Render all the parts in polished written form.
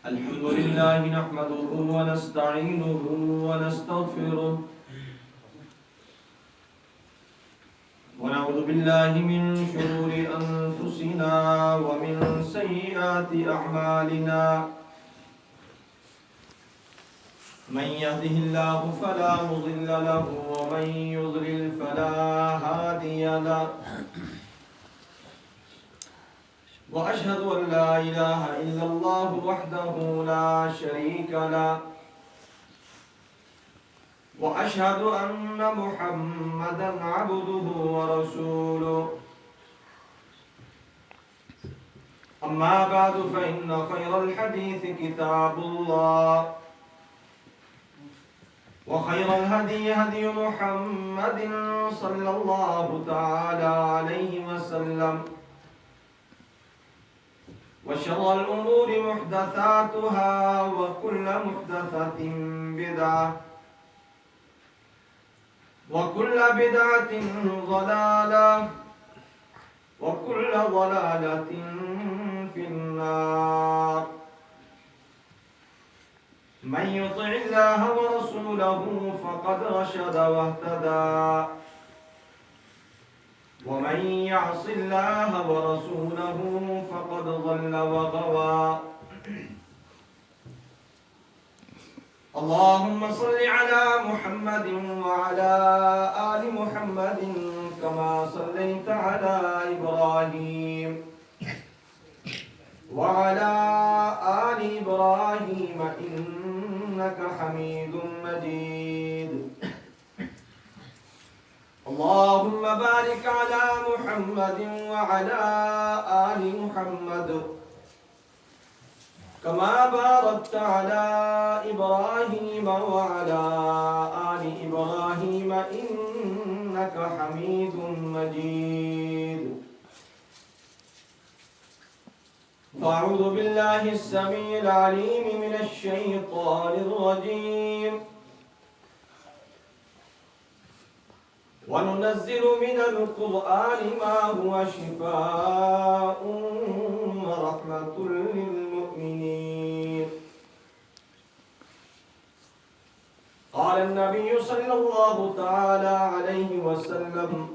الحمد لله نحمده ونستعينه ونستغفره ونعوذ بالله من شرور أنفسنا ومن سيئات أعمالنا من يهده الله فلا مضل له ومن يضلل فلا هادي له وأشهد أن لا إله إلا الله وحده لا شريك له وأشهد أن محمدا عبده ورسوله أما بعد فإن خير الحديث كتاب الله وخير الهدي هدي محمد صلى الله تعالى عليه وسلم وشر الأمور محدثاتها وكل محدثة بدعة وكل بدعة ضلالة وكل ضلالة في النار من يطع الله ورسوله فقد رشد واهتدى ومن يعص الله ورسوله فقد ضل وغوى اللهم صل على محمد وعلى آل محمد كما صليت على إبراهيم وعلى آل إبراهيم إنك حميد مجيد اللهم بارك على محمد وعلى آل محمد كما باركت على إبراهيم وعلى آل إبراهيم إنك حميد مجيد أعوذ بالله السميع العليم من الشيطان الرجيم وننزل من القرآن ما هو شفاء ورحمة للمؤمنين قال النبي صلى الله تعالى عليه وسلم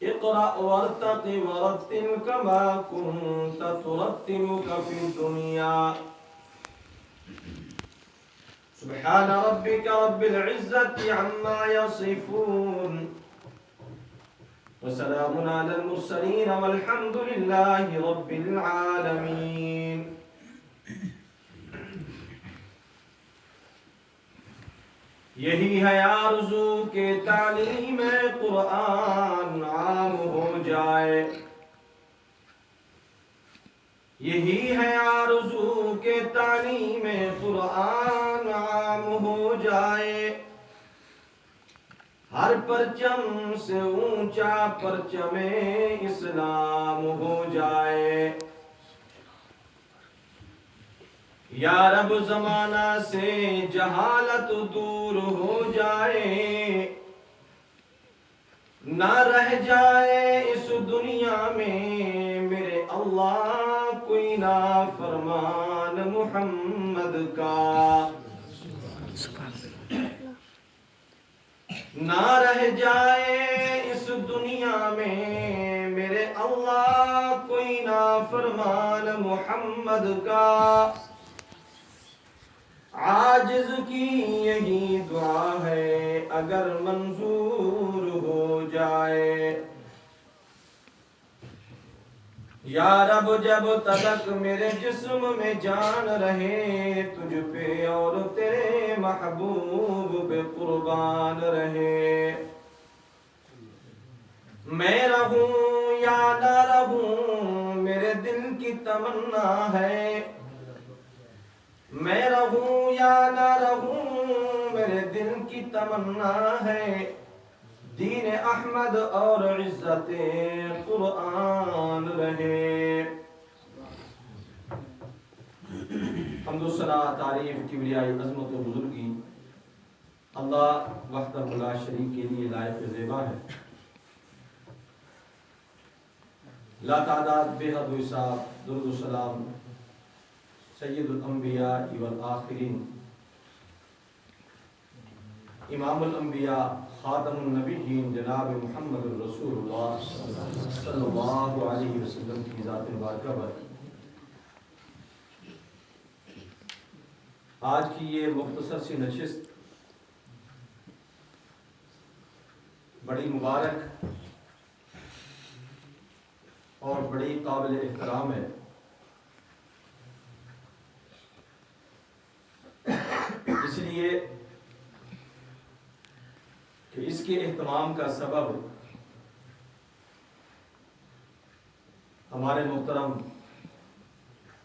اقرأ وارتق ورتل كما كنت ترتل في الدنيا سبحان ربك رب العزة عما يصفون وسلام على المرسلين والحمد لله رب العالمين یہی ہے آرزو کہ تعلیم قرآن عام ہو جائے یہی ہے آرزو کہ تعلیم قرآن عام ہو جائے ہر پرچم سے اونچا پرچم اسلام ہو جائے یا رب زمانہ سے جہالت دور ہو جائے نہ رہ جائے اس دنیا میں میرے اللہ کوئی نافرمان محمد کا نہ رہ جائے اس دنیا میں میرے اللہ کوئی نافرمان محمد کا عاجز کی یہی دعا ہے اگر منظور ہو جائے یا رب جب تک میرے جسم میں جان رہے تجھ پہ اور تیرے محبوب پہ قربان رہے میں رہوں یا نہ رہوں میرے دل کی تمنا ہے میں رہوں یا نہ رہوں میرے دل کی تمنا ہے دین احمد اور عزت قرآن رہے حمد و ثنا تعریف کبریائی عظمت و بزرگی اللہ وحدہ لا شریک کے لیے لائق زیبا ہے لا تعداد بے حد و حساب درود و سلام سید الانبیاء والآخرین امام الانبیاء خاتم النبیین جناب محمد الرسول اللہ صلی اللہ علیہ وسلم کی ذات مبارکہ پر آج کی یہ مختصر سی نشست بڑی مبارک اور بڑی قابل احترام ہے۔ اس لیے کہ اس کے اہتمام کا سبب ہمارے محترم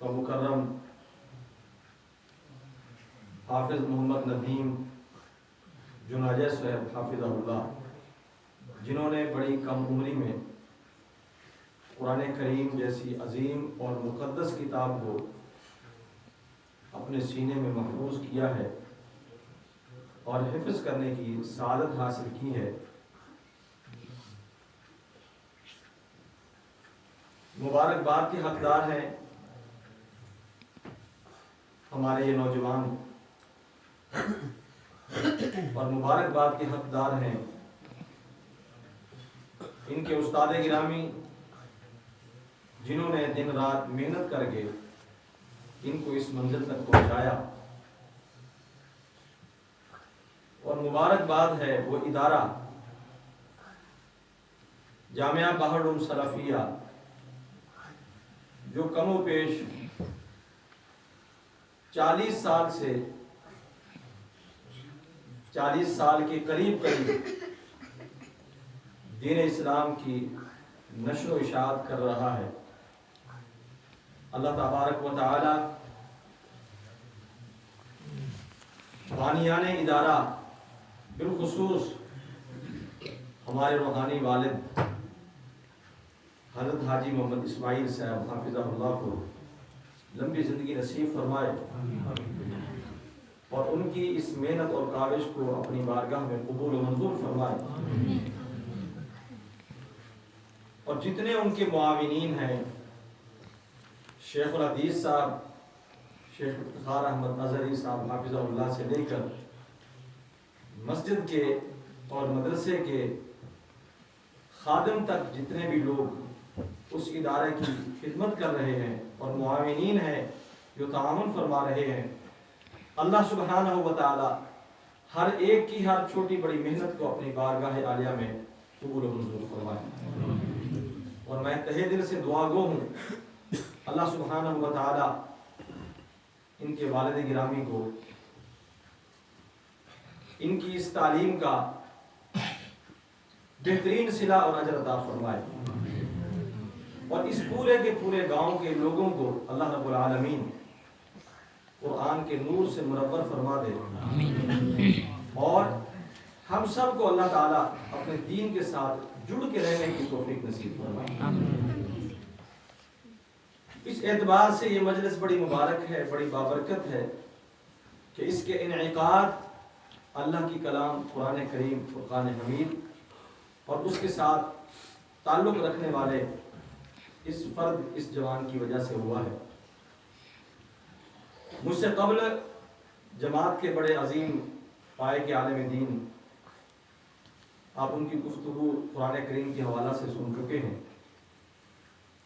و مکرم حافظ محمد ندیم جناجہ صاحب حافظہ اللہ، جنہوں نے بڑی کم عمری میں قرآن کریم جیسی عظیم اور مقدس کتاب کو اپنے سینے میں محفوظ کیا ہے اور حفظ کرنے کی سعادت حاصل کی ہے۔ مبارکباد کے حقدار ہیں ہمارے یہ نوجوان، اور مبارکباد کے حقدار ہیں ان کے استاد گرامی، جنہوں نے دن رات محنت کر کے ان کو اس منزل تک پہنچایا۔ اور مبارکباد ہے وہ ادارہ جامعہ بہر العلوم سلفیہ، جو کم و پیش 40 سال کے قریب دین اسلام کی نشر و اشاعت کر رہا ہے۔ اللہ تبارک و تعالی بانیان ادارہ، بالخصوص ہمارے روحانی والد حضرت حاجی محمد اسماعیل صاحب حافظہ اللہ کو لمبی زندگی نصیب فرمائے، اور ان کی اس محنت اور کاوش کو اپنی بارگاہ میں قبول و منظور فرمائے، اور جتنے ان کے معاونین ہیں، شیخ الحدیث صاحب شیخ افتخار احمد اظہری صاحب حافظہ اللہ سے لے کر مسجد کے اور مدرسے کے خادم تک جتنے بھی لوگ اس ادارے کی خدمت کر رہے ہیں اور معاونین ہیں جو تعاون فرما رہے ہیں، اللہ سبحانہ و تعالی ہر ایک کی ہر چھوٹی بڑی محنت کو اپنی بارگاہ عالیہ میں قبول و منظور فرمائے۔ اور میں تہہ دل سے دعا گو ہوں اللہ سبحانہ و تعالی ان کے والد گرامی کو ان کی اس تعلیم کا بہترین صلہ اور اجر عطا فرمائے، اور اس پورے کے پورے گاؤں کے لوگوں کو اللہ رب العالمین قرآن کے نور سے منور فرما دے، اور ہم سب کو اللہ تعالیٰ اپنے دین کے ساتھ جڑ کے رہنے کی توفیق نصیب فرمائے۔ اس اعتبار سے یہ مجلس بڑی مبارک ہے، بڑی بابرکت ہے کہ اس کے انعقاد اللہ کی کلام قرآن کریم فرقان حمید اور اس کے ساتھ تعلق رکھنے والے اس فرد، اس جوان کی وجہ سے ہوا ہے۔ مجھ سے قبل جماعت کے بڑے عظیم پائے کے عالم دین، آپ ان کی گفتگو قرآن کریم کے حوالہ سے سن چکے ہیں۔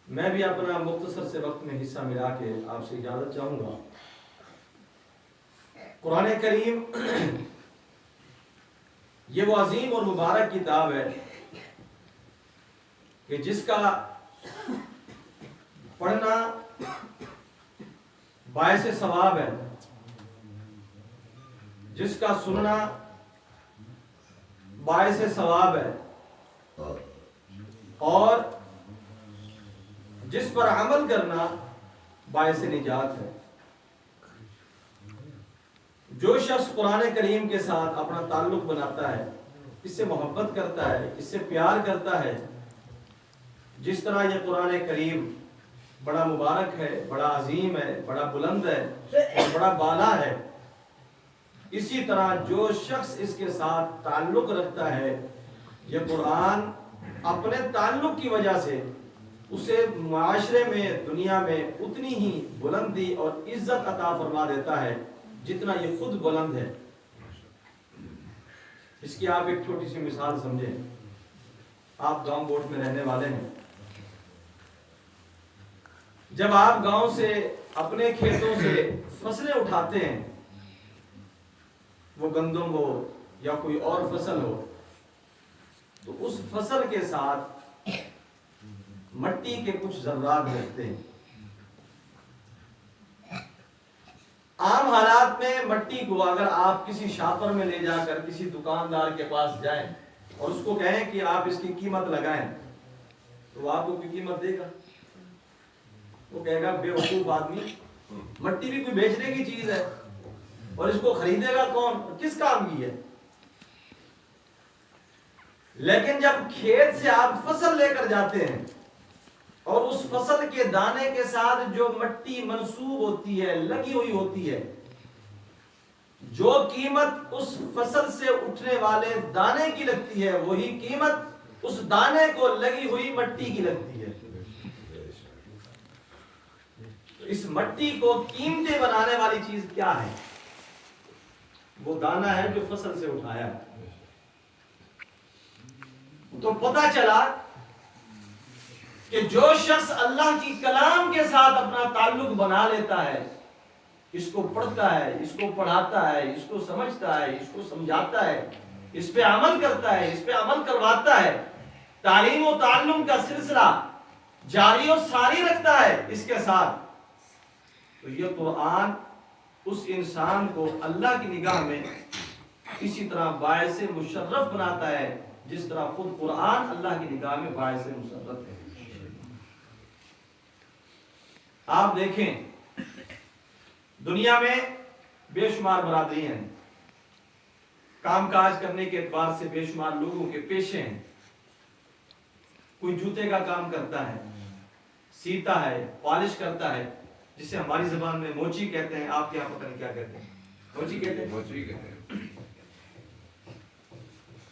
میں بھی اپنا مختصر سے وقت میں حصہ ملا کے آپ سے اجازت چاہوں گا۔ قرآن کریم یہ وہ عظیم اور مبارک کتاب ہے کہ جس کا پڑھنا باعث ثواب ہے، جس کا سننا باعث ثواب ہے، اور جس پر عمل کرنا باعث نجات ہے۔ جو شخص قرآن کریم کے ساتھ اپنا تعلق بناتا ہے، اس سے محبت کرتا ہے، اس سے پیار کرتا ہے، جس طرح یہ قرآن کریم بڑا مبارک ہے، بڑا عظیم ہے، بڑا بلند ہے اور بڑا بالا ہے، اسی طرح جو شخص اس کے ساتھ تعلق رکھتا ہے، یہ قرآن اپنے تعلق کی وجہ سے اسے معاشرے میں دنیا میں اتنی ہی بلندی اور عزت عطا فرما دیتا ہے جتنا یہ خود بلند ہے۔ اس کی آپ ایک چھوٹی سی مثال سمجھیں۔ آپ گاؤں گوٹ میں رہنے والے ہیں، جب آپ گاؤں سے اپنے کھیتوں سے فصلیں اٹھاتے ہیں، وہ گندم ہو یا کوئی اور فصل ہو، تو اس فصل کے ساتھ مٹی کے کچھ ذرات رہتے ہیں۔ عام حالات میں مٹی کو اگر آپ کسی شاپر میں لے جا کر کسی دکاندار کے پاس جائیں اور اس کو کہیں کہ آپ اس کی قیمت لگائیں، تو وہ آپ کو کوئی قیمت دے گا؟ وہ کہے گا بے وقوف آدمی، مٹی بھی کوئی بیچنے کی چیز ہے اور اس کو خریدے گا کون، کس کام کی ہے؟ لیکن جب کھیت سے آپ فصل لے کر جاتے ہیں اور اس فصل کے دانے کے ساتھ جو مٹی منسوب ہوتی ہے، لگی ہوئی ہوتی ہے، جو قیمت اس فصل سے اٹھنے والے دانے کی لگتی ہے، وہی قیمت اس دانے کو لگی ہوئی مٹی کی لگتی ہے۔ اس مٹی کو قیمتیں بنانے والی چیز کیا ہے؟ وہ دانا ہے جو فصل سے اٹھایا ہے۔ تو پتہ چلا کہ جو شخص اللہ کی کلام کے ساتھ اپنا تعلق بنا لیتا ہے، اس کو پڑھتا ہے، اس کو پڑھاتا ہے، اس کو سمجھتا ہے، اس کو سمجھاتا ہے، اس پہ عمل کرتا ہے، اس پہ عمل کرواتا ہے، تعلیم و تعلم کا سلسلہ جاری و ساری رکھتا ہے اس کے ساتھ، تو یہ قرآن اس انسان کو اللہ کی نگاہ میں اسی طرح باعث مشرف بناتا ہے جس طرح خود قرآن اللہ کی نگاہ میں باعث مشرف ہے۔ آپ دیکھیں دنیا میں بے شمار برادری ہیں، کام کاج کرنے کے اعتبار سے بے شمار لوگوں کے پیشے ہیں۔ کوئی جوتے کا کام کرتا ہے، سیتا ہے، پالش کرتا ہے، جسے ہماری زبان میں موچی کہتے ہیں، آپ یہاں پتہ نہیں کیا کہتے ہیں، موچی کہتے ہیں۔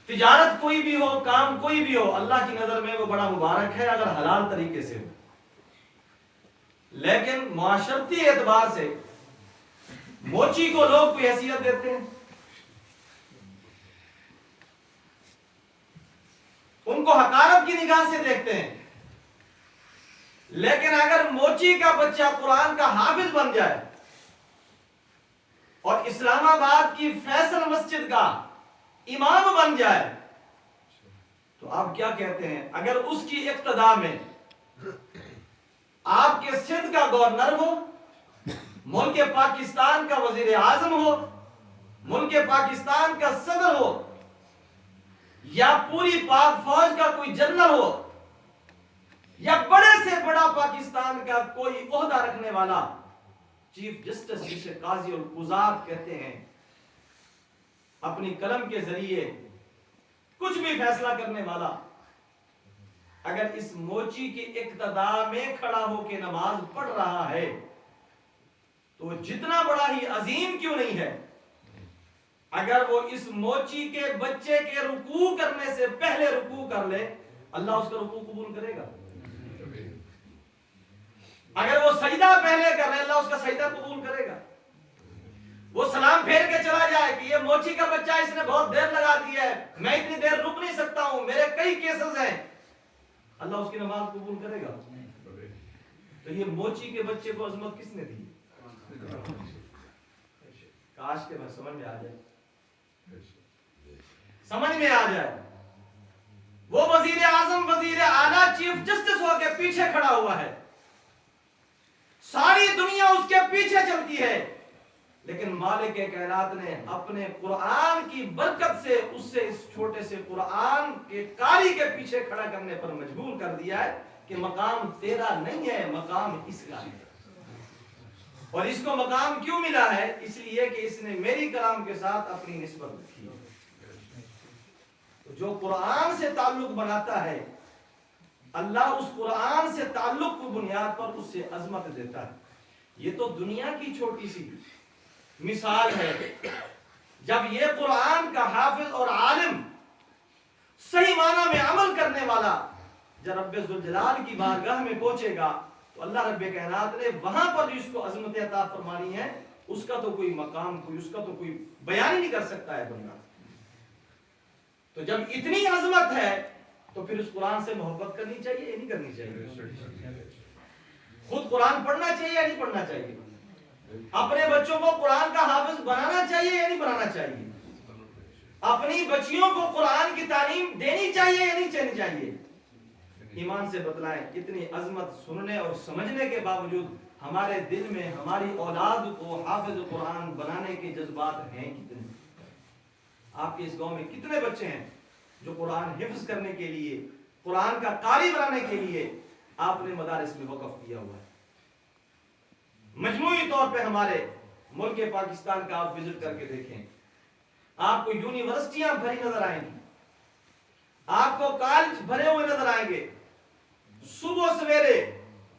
تجارت کوئی بھی ہو، کام کوئی بھی ہو، اللہ کی نظر میں وہ بڑا مبارک ہے اگر حلال طریقے سے ہو، لیکن معاشرتی اعتبار سے موچی کو لوگ کوئی حیثیت دیتے ہیں، ان کو حقارت کی نگاہ سے دیکھتے ہیں۔ لیکن اگر موچی کا بچہ قرآن کا حافظ بن جائے اور اسلام آباد کی فیصل مسجد کا امام بن جائے تو آپ کیا کہتے ہیں؟ اگر اس کی اقتداء میں آپ کے سندھ کا گورنر ہو، ملک پاکستان کا وزیر اعظم ہو، ملک پاکستان کا صدر ہو، یا پوری پاک فوج کا کوئی جنرل ہو، یا بڑے سے بڑا پاکستان کا کوئی عہدہ رکھنے والا، چیف جسٹس جسے قاضی القضات کہتے ہیں، اپنی قلم کے ذریعے کچھ بھی فیصلہ کرنے والا، اگر اس موچی کی اقتداء میں کھڑا ہو کے نماز پڑھ رہا ہے تو جتنا بڑا ہی عظیم کیوں نہیں ہے، اگر وہ اس موچی کے بچے کے رکوع کرنے سے پہلے رکوع کر لے، اللہ اس کا رکوع قبول کرے گا؟ اگر وہ سجدہ پہلے کر لے، اللہ اس کا سجدہ قبول کرے گا؟ وہ سلام پھیر کے چلا جائے کہ یہ موچی کا بچہ اس نے بہت دیر لگا دی ہے، میں اتنی دیر رک نہیں سکتا ہوں، میرے کئی کیسز ہیں، اللہ اس کی نماز قبول کرے گا؟ تو یہ موچی کے بچے کو عظمت کس نے دی؟ کاش کہ میں سمجھ میں آ جائے، سمجھ میں آ جائے۔ وہ وزیر اعظم، وزیر اعلیٰ، چیف جسٹس ہو کے پیچھے کھڑا ہوا ہے، ساری دنیا اس کے پیچھے چلتی ہے، لیکن مالک کائنات نے اپنے قرآن کی برکت سے اسے اس چھوٹے سے قرآن کے قاری کے پیچھے کھڑا کرنے پر مجبور کر دیا ہے کہ مقام تیرا نہیں ہے، مقام اس کا ہے۔ اور اس کو مقام کیوں ملا ہے؟ اس لیے کہ اس نے میری کلام کے ساتھ اپنی نسبت رکھی۔ جو قرآن سے تعلق بناتا ہے، اللہ اس قرآن سے تعلق کو بنیاد پر اس سے عظمت دیتا ہے۔ یہ تو دنیا کی چھوٹی سی مثال ہے۔ جب یہ قرآن کا حافظ اور عالم، صحیح معنی میں عمل کرنے والا، جب رب ذوالجلال کی بارگاہ میں پہنچے گا تو اللہ رب کائنات نے وہاں پر جو اس کو عظمت عطا فرمانی ہے اس کا تو کوئی مقام اس کا تو کوئی بیان ہی نہیں کر سکتا ہے بندہ. تو جب اتنی عظمت ہے تو پھر اس قرآن سے محبت کرنی چاہیے یا نہیں کرنی چاہیے؟ خود قرآن پڑھنا چاہیے یا نہیں پڑھنا چاہیے؟ اپنے بچوں کو قرآن کا حافظ بنانا چاہیے یا نہیں بنانا چاہیے؟ اپنی بچیوں کو قرآن کی تعلیم دینی چاہیے یا نہیں چاہیے چاہیے؟ ایمان سے بتلائیں کتنی عظمت سننے اور سمجھنے کے باوجود ہمارے دل میں ہماری اولاد کو حافظ قرآن بنانے کے جذبات ہیں کتنے؟ آپ کے اس گاؤں میں کتنے بچے ہیں جو قرآن حفظ کرنے کے لیے قرآن کا قاری بنانے کے لیے آپ نے مدارس میں وقف کیا ہوا ہے؟ مجموعی طور پہ ہمارے ملک پاکستان کا آپ وزٹ کر کے دیکھیں، آپ کو یونیورسٹیاں بھری نظر آئیں گی، آپ کو کالج بھرے ہوئے نظر آئیں گے. صبح سویرے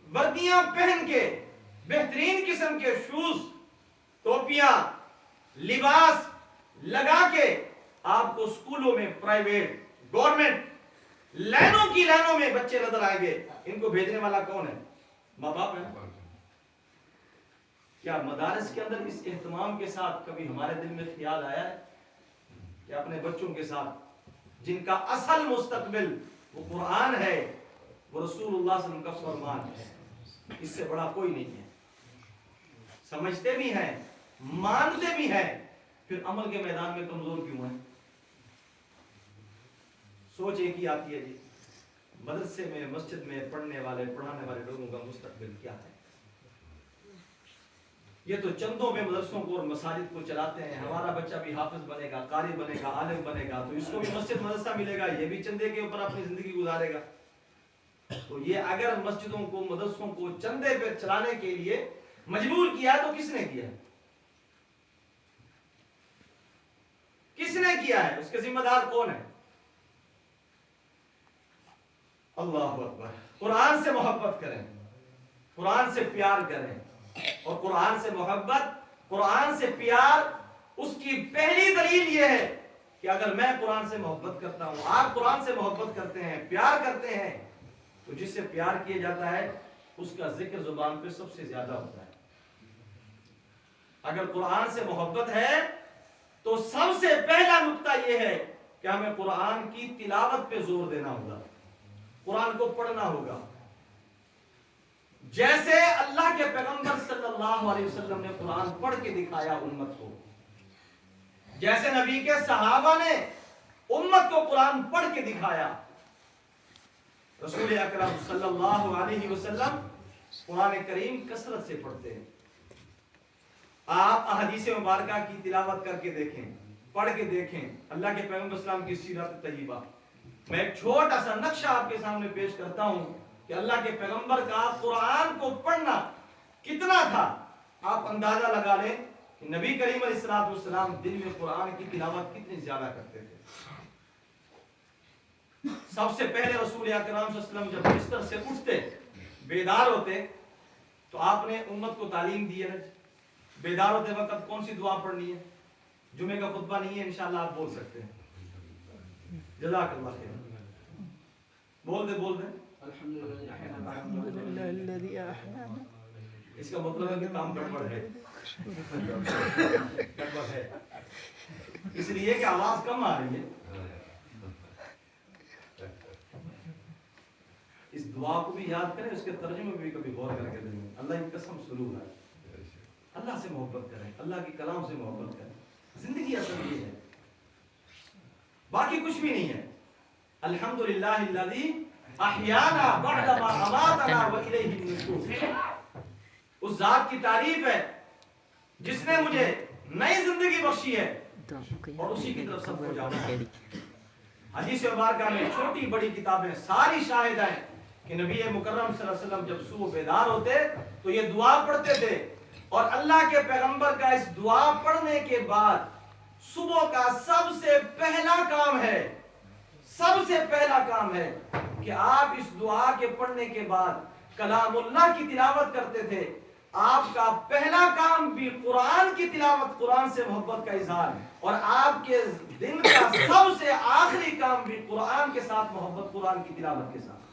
وردیاں پہن کے بہترین قسم کے شوز، ٹوپیاں، لباس لگا کے آپ کو سکولوں میں پرائیویٹ گورنمنٹ لائنوں کی لائنوں میں بچے نظر آئیں گے. ان کو بھیجنے والا کون ہے؟ ماں باپ ہے. کیا مدارس کے اندر اس اہتمام کے ساتھ کبھی ہمارے دل میں خیال آیا ہے کہ اپنے بچوں کے ساتھ جن کا اصل مستقبل وہ قرآن ہے، وہ رسول اللہ صلی اللہ علیہ وسلم کا فرمان ہے، اس سے بڑا کوئی نہیں ہے. سمجھتے بھی ہیں، مانتے بھی ہیں، پھر عمل کے میدان میں کمزور کیوں ہیں؟ سوچ ایک ہی آتی ہے جی، مدرسے میں مسجد میں پڑھنے والے پڑھانے والے لوگوں کا مستقبل کیا ہے؟ یہ تو چندوں میں مدرسوں کو اور مساجد کو چلاتے ہیں. ہمارا بچہ بھی حافظ بنے گا، قاری بنے گا، عالم بنے گا تو اس کو بھی مسجد مدرسہ ملے گا، یہ بھی چندے کے اوپر اپنی زندگی گزارے گا. تو یہ اگر مسجدوں کو مدرسوں کو چندے پہ چلانے کے لیے مجبور کیا تو کس نے کیا ہے؟ کس نے کیا ہے؟ اس کے ذمہ دار کون ہے؟ اللہ اکبر. قرآن سے محبت کریں، قرآن سے پیار کریں، اور قرآن سے محبت، قرآن سے پیار، اس کی پہلی دلیل یہ ہے کہ اگر میں قرآن سے محبت کرتا ہوں، آپ قرآن سے محبت کرتے ہیں، پیار کرتے ہیں، تو جس سے پیار کیا جاتا ہے اس کا ذکر زبان پہ سب سے زیادہ ہوتا ہے. اگر قرآن سے محبت ہے تو سب سے پہلا نقطہ یہ ہے کہ ہمیں قرآن کی تلاوت پہ زور دینا ہوگا، قرآن کو پڑھنا ہوگا. جیسے اللہ کے پیغمبر صلی اللہ علیہ وسلم نے قرآن پڑھ کے دکھایا امت کو، جیسے نبی کے صحابہ نے امت کو قرآن پڑھ کے دکھایا، رسول اکرم صلی اللہ علیہ وسلم قرآن کریم کثرت سے پڑھتے ہیں. آپ احادیث مبارکہ کی تلاوت کر کے دیکھیں، پڑھ کے دیکھیں اللہ کے پیغمبر اسلام کی سیرت طیبہ. میں ایک چھوٹا سا نقشہ آپ کے سامنے پیش کرتا ہوں کہ اللہ کے پیغمبر کا قرآن کو پڑھنا کتنا تھا. آپ اندازہ لگا لیں کہ نبی کریم علیہ السلام دن میں قرآن کی تلاوت کتنی زیادہ کرتے تھے. سب سے پہلے رسول اکرم صلی اللہ علیہ وسلم جب بستر سے اٹھتے، بیدار ہوتے، تو آپ نے امت کو تعلیم دی ہے. بیدار ہوتے وقت کون سی دعا پڑھنی ہے؟ جمعے کا خطبہ نہیں ہے، انشاءاللہ آپ بول سکتے ہیں. جزاک اللہ خیر. بول دے اس کا مطلب ہے کہ کام گڑبڑ ہے، اس لیے کہ آواز کم آ رہی ہے. اس دعا کو بھی یاد کریں، اس کے ترجمے بھی کبھی غور کر کے دیں. اللہ کی قسم سلوک ہے، اللہ سے محبت کریں، اللہ کے کلام سے محبت کریں. زندگی اصل یہ ہے، باقی کچھ بھی نہیں ہے. الحمدللہ الذی احیانا بعدما اماتنا والیہ النشور. اس ذات کی تعریف ہے جس نے مجھے نئی زندگی بخشی ہے اور اسی کی طرف سب کو جانا ہے. حدیث مبارکہ میں چھوٹی بڑی کتابیں ساری شاہد ہیں کہ نبی مکرم صلی اللہ علیہ وسلم جب صبح بیدار ہوتے تو یہ دعا پڑھتے تھے. اور اللہ کے پیغمبر کا اس دعا پڑھنے کے بعد صبح کا سب سے پہلا کام ہے کہ آپ اس دعا کے پڑھنے کے بعد کلام اللہ کی تلاوت کرتے تھے. آپ کا پہلا کام بھی قرآن کی تلاوت، قرآن سے محبت کا اظہار، اور آپ کے دن کا سب سے آخری کام بھی قرآن کے ساتھ محبت، قرآن کی تلاوت کے ساتھ.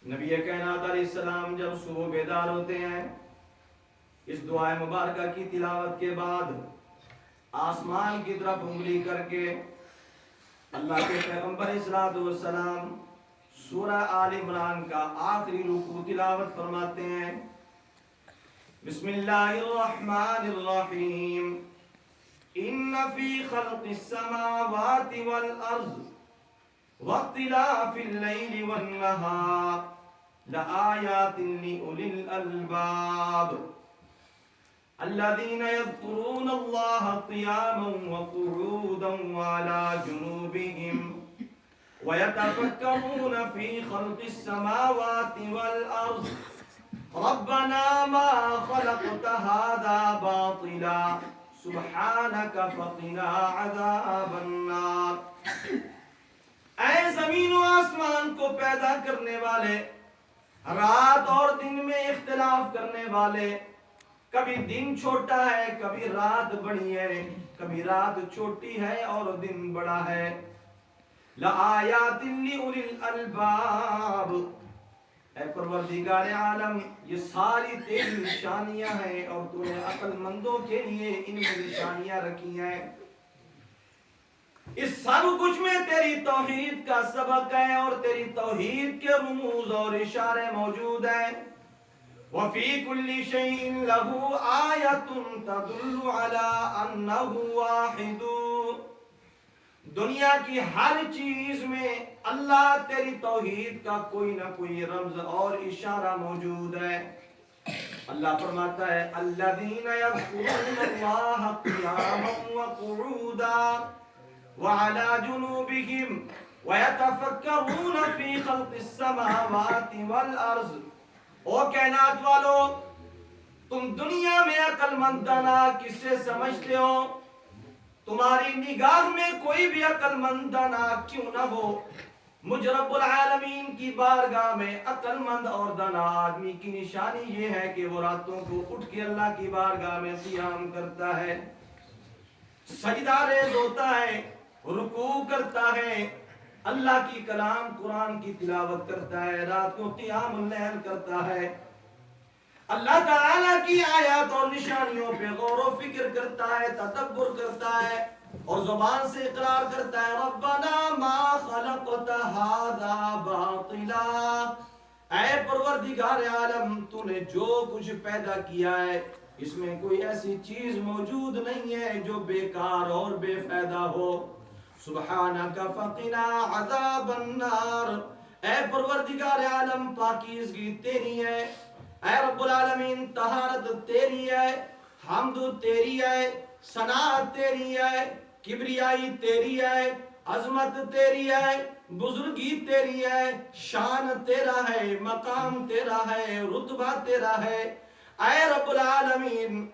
نبی کائنات علیہ السلام جب صبح بیدار ہوتے ہیں، اس دعائے مبارکہ کی تلاوت کے بعد آسمان کی طرف انگلی کر کے اللہ کے پیغمبر صلی والسلام سورہ آل عمران کا آخری رکوع تلاوت فرماتے ہیں۔ بسم اللہ الرحمن الرحیم، ان فی خلق السماوات والارض واختلاف اللیل والنہار لآیات لأولی الالباب الذين يذكرون الله قياما وقعودا وعلى جنوبهم ويتفكرون في خلق السماوات والأرض ربنا ما خلقت هذا باطلا سبحانك فقنا عذاب النار۔ اے زمین و آسمان کو پیدا کرنے والے، رات اور دن میں اختلاف کرنے والے، کبھی دن چھوٹا ہے کبھی رات بڑی ہے، کبھی رات چھوٹی ہے اور دن بڑا ہے، لآیات لأولی الالباب، اے پروردگار عالم یہ ساری تیری نشانیاں ہیں اور تو نے عقل مندوں کے لیے ان میں نشانیاں رکھی ہیں۔ اس سب کچھ میں تیری توحید کا سبق ہے اور تیری توحید کے رموز اور اشارے موجود ہیں۔ وَفِي كُلِّ شَيْءٍ لَهُ آیَةٌ تَدُلُّ عَلَىٰ أَنَّهُ وَاحِدٌ، دنیا کی ہر چیز میں اللہ تیری توحید کا کوئی نہ کوئی رمز اور اشارہ موجود ہے۔ اللہ فرماتا ہے الَّذِينَ يَذْكُرُونَ اللَّهَ قِيَامًا وَقُعُودًا وعلى جنوبهم ويتفكرون في خلق السماوات والارض۔ او کائنات والو، تم دنیا میں عقل مند دانا کسے سمجھتے ہو؟ تمہاری نگاہ میں کوئی بھی عقل مند دانا کیوں نہ ہو، مجھ رب العالمین کی بارگاہ میں عقل مند اور دانا آدمی کی نشانی یہ ہے کہ وہ راتوں کو اٹھ کے اللہ کی بارگاہ میں قیام کرتا ہے، سجدہ ریز ہوتا ہے، رکوع کرتا ہے، اللہ کی کلام قرآن کی تلاوت کرتا ہے، رات کو قیام اللیل کرتا ہے، اللہ تعالیٰ کی آیات اور نشانیوں پہ غور و فکر کرتا ہے، تدبر کرتا ہے اور زبان سے اقرار کرتا ہے ربنا ما خلقت هذا باطلا، اے پروردگار عالم تو نے جو کچھ پیدا کیا ہے اس میں کوئی ایسی چیز موجود نہیں ہے جو بیکار اور بے فائدہ ہو، سبحانک فقنا عذاب النار، اے پروردگار عالم پاکیزگی تیری ہے، اے رب العالمین طہارت تیری ہے، حمد تیری ہے، ثنا تیری ہے، کبریائی تیری ہے، عظمت تیری ہے، بزرگی تیری ہے، شان تیرا ہے، مقام تیرا ہے، رتبہ تیرا ہے، اے رب العالمین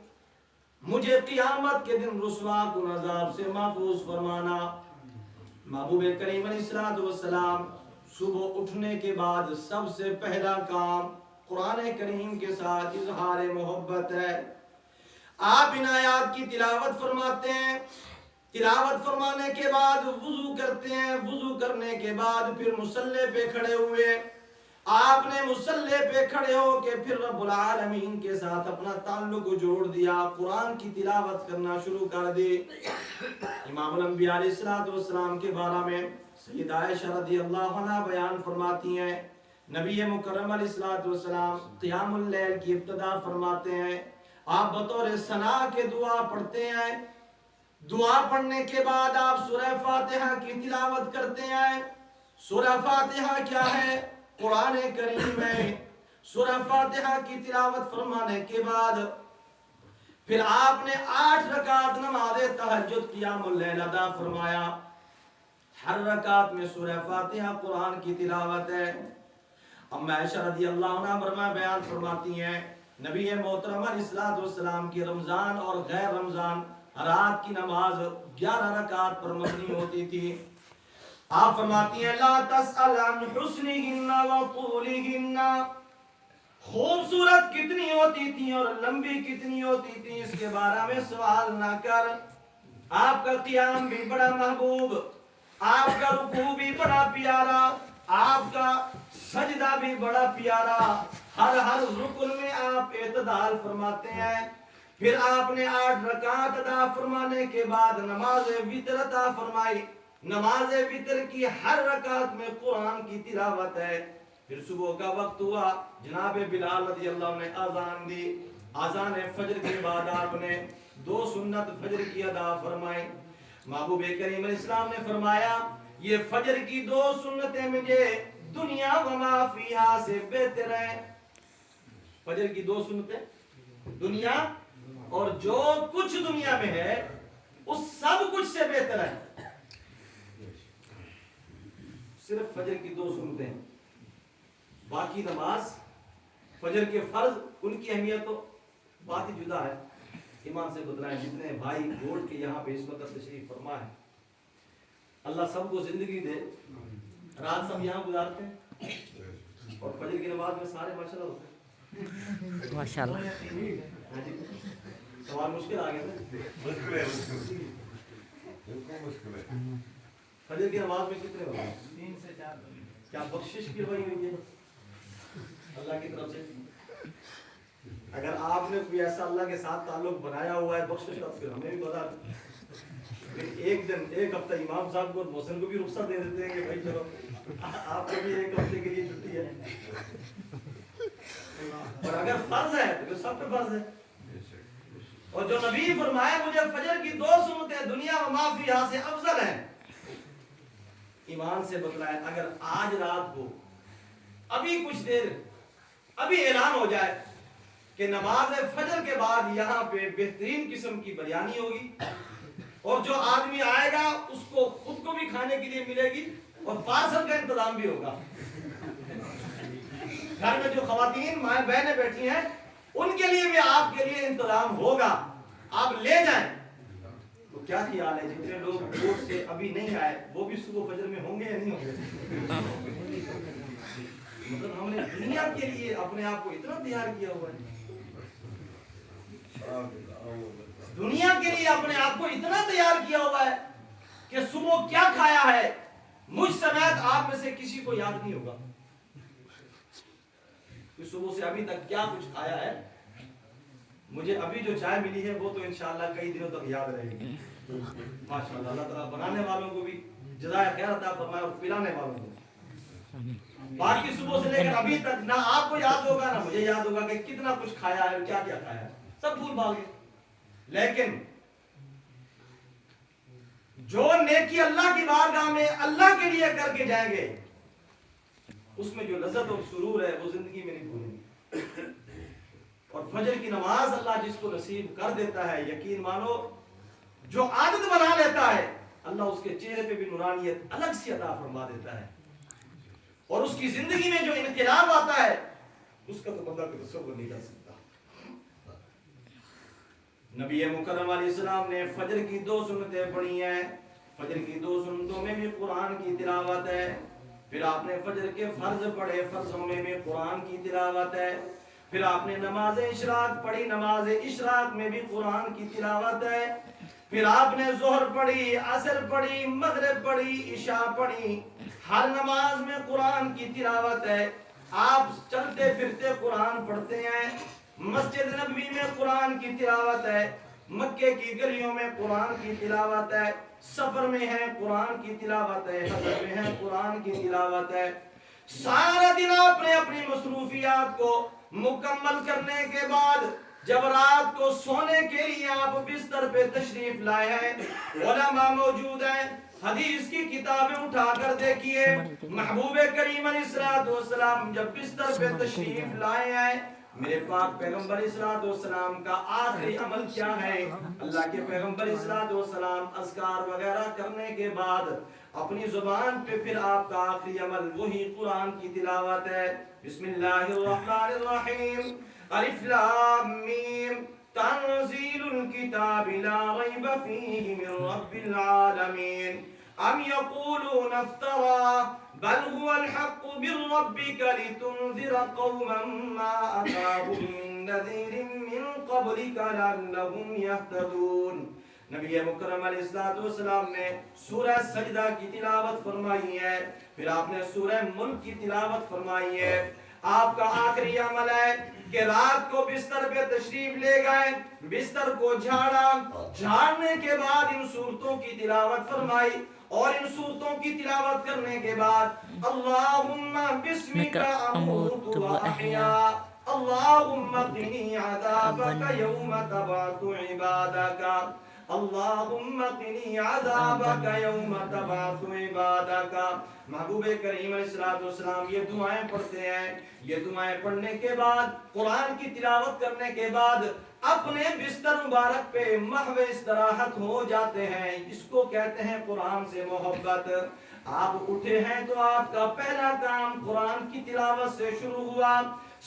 مجھے قیامت کے دن رسوا کن عذاب سے محفوظ فرمانا۔ محبوب کریم علیہ السلام صبح اٹھنے کے بعد سب سے پہلا کام قرآن کریم کے ساتھ اظہار محبت ہے۔ آپ ان آیات کی تلاوت فرماتے ہیں، تلاوت فرمانے کے بعد وضو کرتے ہیں، وضو کرنے کے بعد پھر مصلی پہ کھڑے ہوئے، آپ نے مصلی پہ کھڑے ہو کے پھر رب العالمین کے ساتھ اپنا تعلق جوڑ دیا، قرآن کی تلاوت کرنا شروع کر دی۔ امام الانبیاء علیہ السلام کے بارے میں سیدہ عائشہ رضی اللہ عنہ بیان فرماتی ہیں، نبی مکرم علیہ السلام قیام اللیل کی ابتدا فرماتے ہیں، آپ بطور ثنا کے دعا پڑھتے ہیں، دعا پڑھنے کے بعد آپ سورہ فاتحہ کی تلاوت کرتے ہیں۔ سورہ فاتحہ کیا ہے؟ قرآن کریم ہے۔ سورہ فاتحہ کی تلاوت فرمانے کے بعد پھر آپ نے 8 رکعت نماز تہجد قیام اللیل ادا فرمایا، ہر رکعت میں سورہ فاتحہ قرآن کی تلاوت ہے۔ ام عائشہ رضی اللہ عنہ برما بیان فرماتی ہیں، نبی محترم علیہ السلام کی رمضان اور غیر رمضان رات کی نماز 11 رکعت پر مبنی ہوتی تھی۔ آپ فرماتی ہیں لا تسأل عن حسنہن وطولہن، خوبصورت کتنی ہوتی تھی اور لمبی کتنی ہوتی تھی اس کے بارے میں سوال نہ کر، آپ کا قیام بھی بڑا محبوب، آپ کا رکوع بھی بڑا پیارا، آپ کا سجدہ بھی بڑا پیارا، ہر رکن میں آپ اعتدال فرماتے ہیں۔ پھر آپ نے 8 رکعت ادا فرمانے کے بعد نماز وتر عطا فرمائی۔ نماز وتر کی ہر رکعت میں قرآن کی تلاوت ہے۔ پھر صبح کا وقت ہوا، جناب بلال رضی اللہ عنہ نے اذان دی۔ اذان فجر کے بعد آپ نے 2 سنت فجر کی ادا فرمائی۔ محبوب کریم علیہ السلام نے فرمایا یہ فجر کی 2 سنتیں مجھے دنیا و ما فیہا سے بہتر ہیں۔ فجر کی 2 سنتیں دنیا اور جو کچھ دنیا میں ہے اس سب کچھ سے بہتر ہے۔ صرف فجر کی 2 سنتیں، باقی نماز فجر کے فرض ان کی اہمیت تو بات ہی جدا ہے۔ ایمان سے بتلائیں جتنے بھائی گوٹ کے یہاں پہ اس وقت تشریف فرما ہے، اللہ سب کو زندگی دے، رات سب یہاں گزارتے ہیں اور فجر کی نماز میں سارے ماشاءاللہ ہوتے ہیں ماشاءاللہ۔ سوال مشکل آ گیا تھا، فجر کی نماز میں کتنے ہوتے ہیں؟ 3 سے 4۔ کیا بخشش کی ہوئی ہے اللہ کی طرف سے؟ اگر آپ نے کوئی ایسا اللہ کے ساتھ تعلق بنایا ہوا ہے بخشش کا، پھر ہمیں بھی بتا دیں۔ ایک ہفتہ امام صاحب کو اور محسن کو بھی رخصت دے دیتے ہیں کہ بھائی چلو آپ کو بھی 1 ہفتے کے لیے چھٹی ہے۔ اور اگر فرض ہے تو سب پہ فرض ہے۔ اور جو نبی فرمایا مجھے فجر کی 2 سنتیں دنیا و ما فیہا سے افضل ہیں، ایمان سے بتلائیں اگر آج رات کو ابھی کچھ دیر ابھی اعلان ہو جائے کہ نماز فجر کے بعد یہاں پہ بہترین قسم کی بریانی ہوگی اور جو آدمی آئے گا اس کو خود کو بھی کھانے کے لیے ملے گی اور پارسل کا انتظام بھی ہوگا، گھر میں جو خواتین مائیں بہنیں بیٹھی ہیں ان کے لیے بھی آپ کے لیے انتظام ہوگا، آپ لے جائیں۔ تو کیا خیال ہے جتنے لوگ ووٹ سے ابھی نہیں آئے وہ بھی صبح فجر میں ہوں گے یا نہیں ہوں گے؟ مطلب ہم نے دنیا کے لیے اپنے آپ کو اتنا تیار کیا ہوا ہے، دنیا کے لیے اپنے آپ کو اتنا تیار کیا ہوا ہے کہ صبح کیا کھایا ہے مجھ سمیت آپ میں سے کسی کو یاد نہیں ہوگا کہ صبح سے ابھی تک کیا کچھ کھایا ہے۔ مجھے ابھی جو چائے ملی ہے وہ تو انشاءاللہ کئی دنوں تک یاد رہے گی ماشاءاللہ۔ اللہ تعالیٰ بنانے والوں کو بھی جزائے خیر عطا فرمائے اور پلانے والوں کو۔ باقی صبح سے لے کر ابھی تک نہ آپ کو یاد ہوگا نہ مجھے یاد ہوگا کہ کتنا کچھ کھایا ہے اور کیا کیا کھایا ہے، سب بھول بھال گئے۔ لیکن جو نیکی اللہ کی بارگاہ میں اللہ کے لیے کر کے جائیں گے اس میں جو لذت اور سرور ہے وہ زندگی میں نہیں بھولیں گے۔ اور فجر کی نماز اللہ جس کو نصیب کر دیتا ہے یقین مانو جو عادت بنا لیتا ہے اللہ اس کے چہرے پہ بھی نورانیت الگ سی عطا فرما دیتا ہے اور اس کی زندگی میں جو انقلاب آتا ہے اس کا تو بندہ کوئی تصور نہیں کر سکتا۔ نبی مکرم علیہ السلام نے فجر کی 2 سنتیں پڑھی ہیں، فجر کی 2 سنتوں میں بھی قرآن کی تلاوت ہے۔ پھر آپ نے فجر کے فرض پڑھے، فرضوں میں بھی قرآن کی تلاوت ہے۔ پھر آپ نے نماز اشراق پڑھی، نماز اشراق میں بھی قرآن کی تلاوت ہے۔ پھر آپ نے ظہر پڑھی، عصر پڑھی، مغرب پڑھی، عشاء پڑھی، ہر نماز میں قرآن کی تلاوت ہے۔ آپ چلتے پھرتے قرآن پڑھتے ہیں، مسجد نبوی میں قرآن کی تلاوت ہے، مکے کی گلیوں میں قرآن کی تلاوت ہے، سفر میں ہے قرآن کی تلاوت ہے، حضر میں ہے قرآن کی تلاوت ہے۔ سارا دن آپ نے اپنی مصروفیات کو مکمل کرنے کے بعد جب رات کو سونے کے لیے آپ بستر پہ تشریف لائے ہیں، علماء موجود ہیں، حدیث کی کتابیں اٹھا کر دیکھیے، محبوب کریم علیہ السلام جب بستر پہ تشریف لائے ہیں میرے پاک پیغمبر السلام کا آخری عمل کیا ہے؟ اللہ کے پیغمبر السلام اذکار وغیرہ کرنے کے بعد اپنی زبان پہ پھر آپ کا آخری عمل وہی قرآن کی تلاوت ہے۔ بسم اللہ الرحمن الرحیم، الف لام میم، تنزیل الکتاب لا ریب فیہ من رب العالمین، ام یقولون افترا بل هو الحق من ربك لتنذر قوما ما أتاهم من نذير من قبلك لعلهم يهتدون۔ نبی مکرم علیہ السلام نے سورہ سجدہ کی تلاوت فرمائی ہے، پھر آپ نے سورہ ملک کی تلاوت فرمائی ہے۔ آپ کا آخری عمل ہے کہ رات کو بستر پہ تشریف لے گئے، بستر کو جھاڑا، جھاڑنے کے بعد ان سورتوں کی تلاوت فرمائی، اور ان سورتوں کی تلاوت کرنے کے بعد اللہم بسمک اموت و احیا، اللہم قنی عذابک یوم تبعث عبادک، اللہم قنی عذابک یوم تبعث عبادک۔ محبوب کریم علیہ السلام یہ دعائیں پڑھتے ہیں، یہ دعائیں پڑھنے کے بعد، قرآن کی تلاوت کرنے کے بعد اپنے بستر مبارک پہ محو استراحت ہو جاتے ہیں۔ اس کو کہتے ہیں قرآن سے محبت۔ آپ اٹھے ہیں تو آپ کا پہلا کام قرآن کی تلاوت سے شروع ہوا،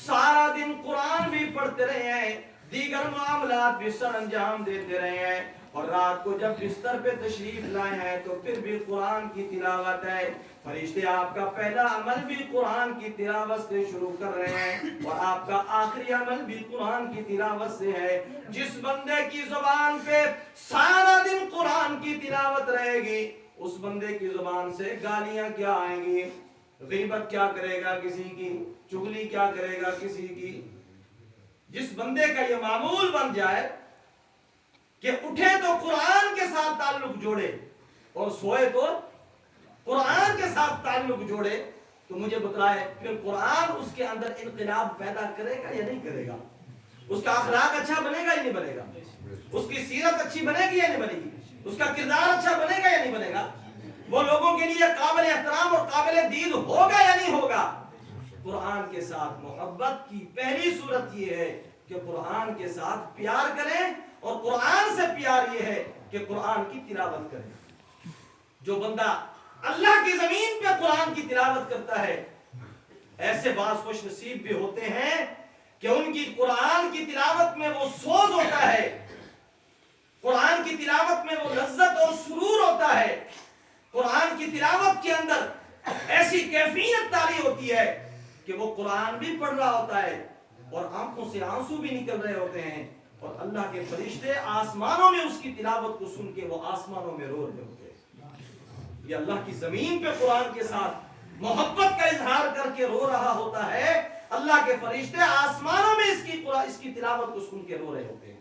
سارا دن قرآن بھی پڑھتے رہے ہیں، دیگر معاملات بھی سر انجام دیتے رہے ہیں، اور رات کو جب بستر پہ تشریف لائے ہیں تو پھر بھی قرآن کی تلاوت ہے۔ فرشتے آپ کا پہلا عمل بھی قرآن کی تلاوت سے شروع کر رہے ہیں، اور آپ کا آخری عمل بھی قرآن کی تلاوت سے ہے۔ جس بندے کی زبان پہ سارا دن قرآن کی تلاوت رہے گی، اس بندے کی زبان سے گالیاں کیا آئیں گی، غیبت کیا کرے گا کسی کی، چغلی کیا کرے گا کسی کی۔ جس بندے کا یہ معمول بن جائے کہ اٹھے تو قرآن کے ساتھ تعلق جوڑے اور سوئے تو قرآن کے ساتھ تعلق جوڑے، تو مجھے بتلائے پھر قرآن اس کے اندر انقلاب پیدا کرے گا یا نہیں کرے گا؟ اس کا اخلاق اچھا بنے گا یا نہیں بنے گا؟ اس کی سیرت اچھی بنے گی یا نہیں بنے گی؟ اس کا کردار اچھا بنے گا یا نہیں بنے گا؟ وہ لوگوں کے لیے قابل احترام اور قابل دید ہوگا یا نہیں ہوگا؟ قرآن کے ساتھ محبت کی پہلی صورت یہ ہے کہ قرآن کے ساتھ پیار کریں، اور قرآن سے پیار یہ ہے کہ قرآن کی تلاوت کریں۔ جو بندہ اللہ کی زمین پہ قرآن کی تلاوت کرتا ہے، ایسے بعض خوش نصیب بھی ہوتے ہیں کہ ان کی قرآن کی تلاوت میں وہ سوز ہوتا ہے، قرآن کی تلاوت میں وہ لذت اور سرور ہوتا ہے، قرآن کی تلاوت کے اندر ایسی کیفیت تاری ہوتی ہے کہ وہ قرآن بھی پڑھ رہا ہوتا ہے اور آنکھوں سے آنسو بھی نکل رہے ہوتے ہیں، اور اللہ کے فرشتے آسمانوں میں اس کی تلاوت کو سن کے وہ آسمانوں میں رو رہے ہوتے ہیں۔ یہ اللہ کی زمین پہ قرآن کے ساتھ محبت کا اظہار کر کے رو رہا ہوتا ہے، اللہ کے فرشتے آسمانوں میں اس کی تلاوت کو سن کے رو رہے ہوتے ہیں۔